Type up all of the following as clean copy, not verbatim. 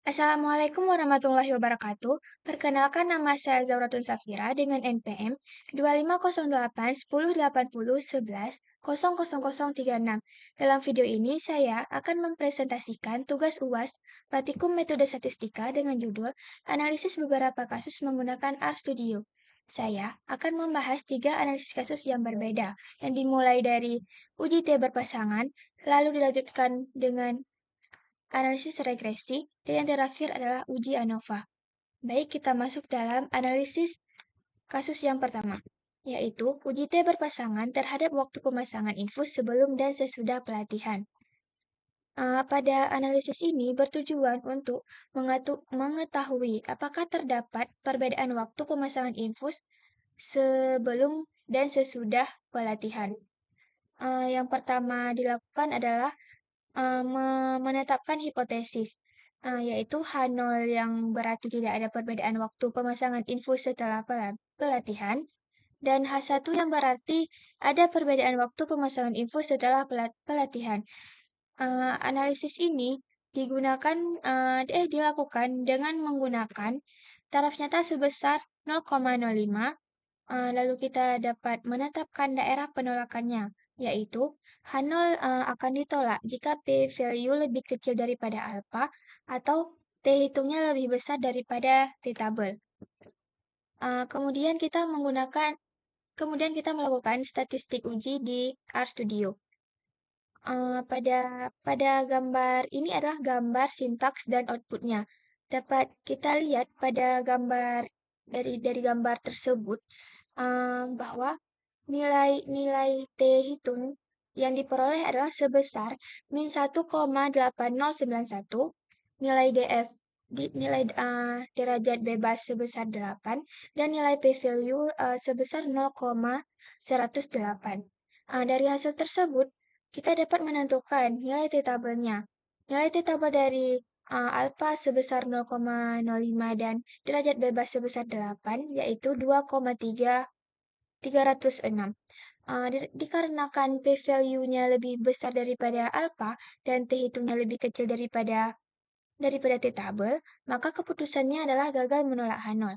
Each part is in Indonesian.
Assalamualaikum warahmatullahi wabarakatuh. Perkenalkan nama saya Zauratun Safira dengan NPM 25081080110036. Dalam video ini saya akan mempresentasikan tugas UAS Praktikum Metode Statistika dengan judul Analisis Beberapa Kasus Menggunakan RStudio. Saya akan membahas tiga analisis kasus yang berbeda, yang dimulai dari uji T berpasangan, lalu dilanjutkan dengan analisis regresi, dan yang terakhir adalah uji ANOVA. Baik, kita masuk dalam analisis kasus yang pertama, yaitu uji T berpasangan terhadap waktu pemasangan infus sebelum dan sesudah pelatihan. Pada analisis ini bertujuan untuk mengetahui apakah terdapat perbedaan waktu pemasangan infus sebelum dan sesudah pelatihan. Yang pertama dilakukan adalah menetapkan hipotesis, yaitu H0 yang berarti tidak ada perbedaan waktu pemasangan infus setelah pelatihan, dan H1 yang berarti ada perbedaan waktu pemasangan infus setelah pelatihan. Analisis ini dilakukan dengan menggunakan taraf nyata sebesar 0,05. Lalu kita dapat menetapkan daerah penolakannya, yaitu H0 akan ditolak jika p-value lebih kecil daripada alfa atau t hitungnya lebih besar daripada t-tabel. Kemudian kita melakukan statistik uji di RStudio. Pada gambar ini adalah gambar sintaks dan outputnya. Dapat kita lihat pada gambar dari gambar tersebut bahwa nilai T hitung yang diperoleh adalah sebesar min 1,8091, nilai DF nilai derajat bebas sebesar 8, dan nilai p-value sebesar 0,108. Dari hasil tersebut, kita dapat menentukan nilai t-tabelnya. Nilai t-tabel dari alfa sebesar 0,05 dan derajat bebas sebesar 8, yaitu 2,306. Dikarenakan p-value-nya lebih besar daripada alfa dan t hitungnya lebih kecil daripada t-tabel, maka keputusannya adalah gagal menolak H0.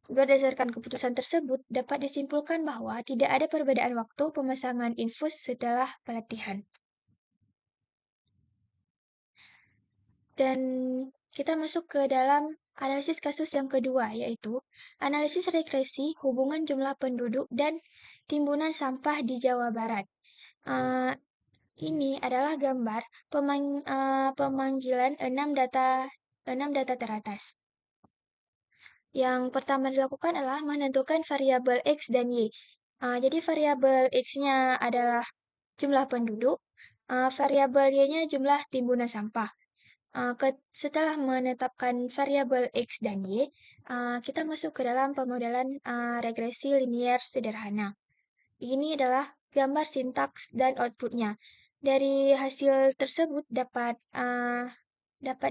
Berdasarkan keputusan tersebut, dapat disimpulkan bahwa tidak ada perbedaan waktu pemasangan infus setelah pelatihan. Dan kita masuk ke dalam analisis kasus yang kedua, yaitu analisis regresi hubungan jumlah penduduk dan timbunan sampah di Jawa Barat. Ini adalah gambar pemanggilan 6 data teratas. Yang pertama dilakukan adalah menentukan variabel X dan Y. Jadi variabel X-nya adalah jumlah penduduk, variabel Y-nya jumlah timbunan sampah. Setelah menetapkan variabel X dan Y, kita masuk ke dalam pemodelan regresi linier sederhana. Ini adalah gambar sintaks dan outputnya. Dari hasil tersebut dapat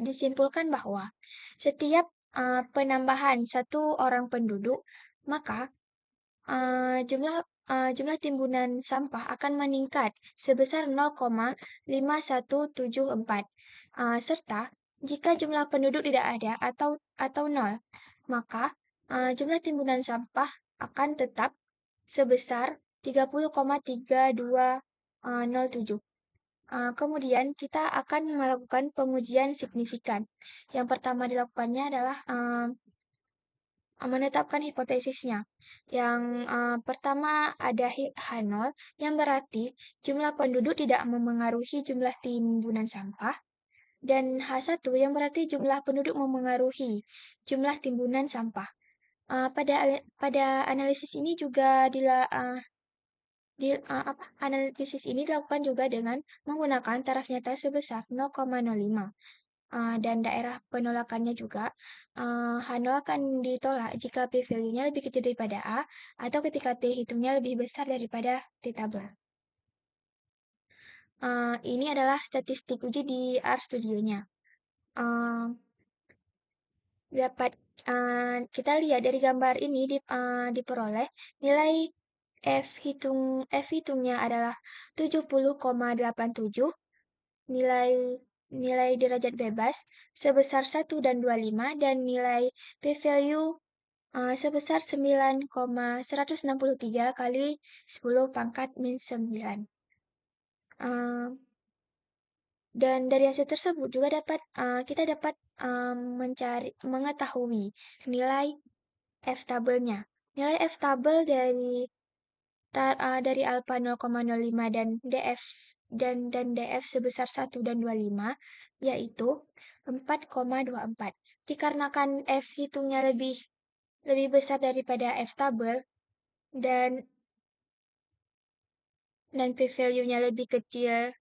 disimpulkan bahwa setiap penambahan satu orang penduduk, maka jumlah timbunan sampah akan meningkat sebesar 0,5174. Serta jika jumlah penduduk tidak ada atau 0, maka jumlah timbunan sampah akan tetap sebesar 30,3207. Kemudian kita akan melakukan pengujian signifikan. Yang pertama dilakukannya adalah menetapkan hipotesisnya. Yang pertama ada H0 yang berarti jumlah penduduk tidak memengaruhi jumlah timbunan sampah, dan H1 yang berarti jumlah penduduk memengaruhi jumlah timbunan sampah. Pada analisis ini juga analisis ini dilakukan juga dengan menggunakan taraf nyata sebesar 0,05. Dan daerah penolakannya juga H0 akan ditolak jika p-value-nya lebih kecil daripada A atau ketika t hitungnya lebih besar daripada t-tabel. Ini adalah statistik uji di RStudio-nya. Dapat kita lihat dari gambar ini diperoleh nilai F hitungnya adalah 70,87, nilai nilai derajat bebas sebesar 1 dan 25 dan nilai p-value sebesar 9,163 kali 10 pangkat min 9. Dan dari hasil tersebut juga kita dapat mengetahui nilai F-tabelnya. Nilai F-tabel dari alfa 0,05 dan DF sebesar 1 dan 25 yaitu 4,24. Dikarenakan F hitungnya lebih besar daripada F-tabel dan p-value-nya lebih kecil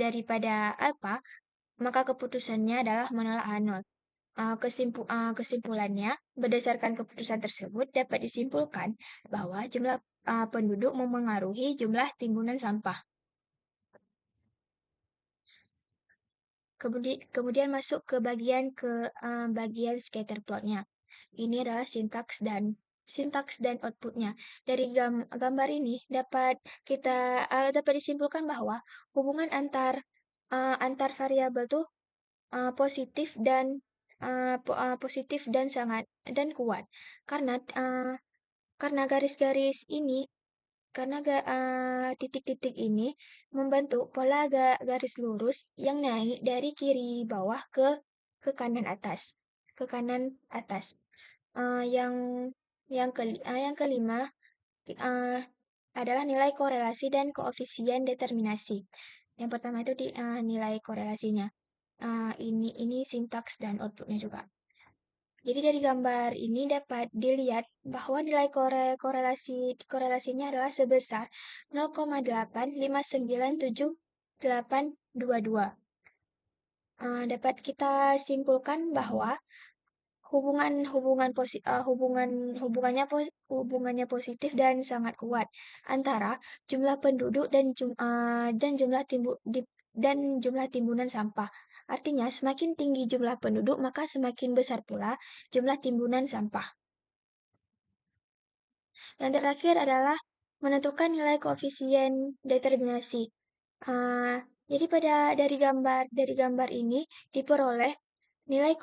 daripada alfa, maka keputusannya adalah menolak Arnold. Kesimpulannya, berdasarkan keputusan tersebut dapat disimpulkan bahwa jumlah penduduk memengaruhi jumlah timbunan sampah. Kemudian masuk ke bagian scatter plotnya. Ini adalah sintaks dan outputnya. Dari gambar ini dapat disimpulkan bahwa hubungan antar variabel tuh positif dan sangat dan kuat karena garis-garis ini titik-titik ini membentuk pola garis lurus yang naik dari kiri bawah ke kanan atas ke kanan atas. Yang yang kelima uh, adalah nilai korelasi dan koefisien determinasi. Yang pertama itu nilai korelasinya. Ini sintaks dan outputnya juga. Jadi dari gambar ini dapat dilihat bahwa nilai korelasinya adalah sebesar 0,8597822. Dapat kita simpulkan bahwa hubungannya positif dan sangat kuat antara jumlah penduduk dan jumlah timbunan sampah. Artinya, semakin tinggi jumlah penduduk, maka semakin besar pula jumlah timbunan sampah. Yang terakhir adalah menentukan nilai koefisien determinasi. Jadi dari gambar ini diperoleh nilai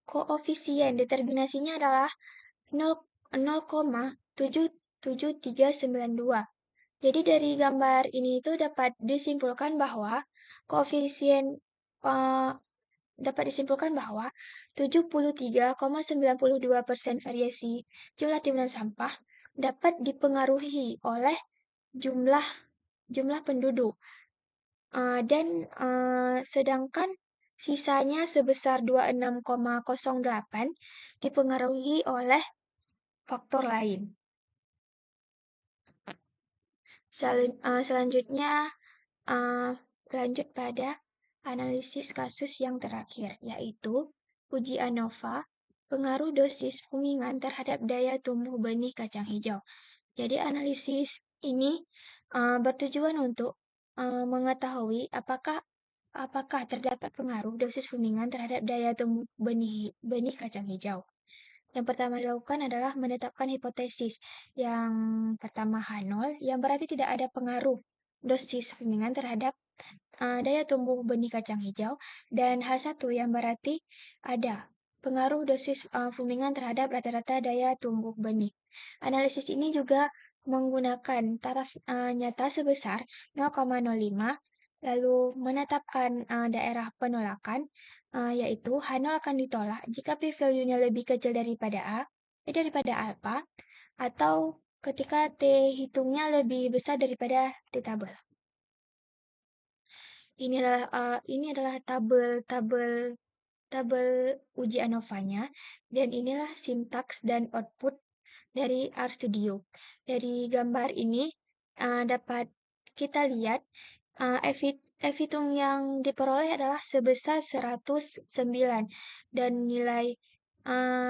koefisien determinasinya adalah 0,77392. Jadi dari gambar ini itu dapat disimpulkan bahwa koefisien uh, 73,92% variasi jumlah timbunan sampah dapat dipengaruhi oleh jumlah jumlah penduduk. Sedangkan sisanya sebesar 26,08 dipengaruhi oleh faktor lain. Selanjutnya lanjut pada analisis kasus yang terakhir, yaitu uji ANOVA, pengaruh dosis fumingan terhadap daya tumbuh benih kacang hijau. Jadi analisis ini bertujuan untuk mengetahui apakah terdapat pengaruh dosis fumingan terhadap daya tumbuh benih kacang hijau. Yang pertama dilakukan adalah menetapkan hipotesis. Yang pertama H0, yang berarti tidak ada pengaruh dosis fumingan terhadap daya tumbuh benih kacang hijau, dan H1 yang berarti ada pengaruh dosis fumingan terhadap rata-rata daya tumbuh benih. Analisis ini juga menggunakan taraf nyata sebesar 0,05, lalu menetapkan daerah penolakan, yaitu H0 akan ditolak jika p-value-nya lebih kecil daripada alfa, atau ketika T hitungnya lebih besar daripada T tabel. Ini adalah tabel uji ANOVA-nya, dan inilah sintaks dan output dari RStudio. Dari gambar ini dapat kita lihat hitung yang diperoleh adalah sebesar 109 dan nilai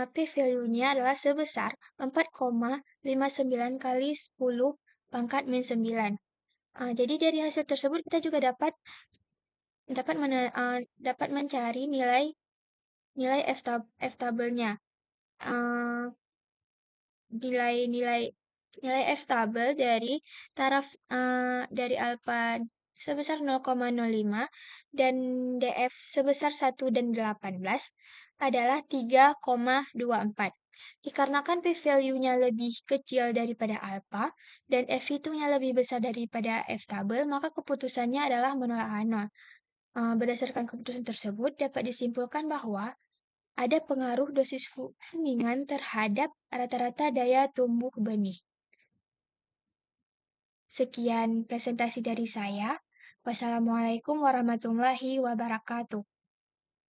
p-value-nya adalah sebesar 4,59 kali 10 pangkat min 9. Jadi dari hasil tersebut kita juga dapat mencari nilai F-tabelnya. Nilai F-tabel dari alfa sebesar 0,05 dan DF sebesar 1 dan 18 adalah 3,24. Dikarenakan p-value-nya lebih kecil daripada alfa dan F hitungnya lebih besar daripada F tabel, maka keputusannya adalah menolak H0. Berdasarkan keputusan tersebut, dapat disimpulkan bahwa ada pengaruh dosis fumingan terhadap rata-rata daya tumbuh benih. Sekian presentasi dari saya. Wassalamualaikum warahmatullahi wabarakatuh.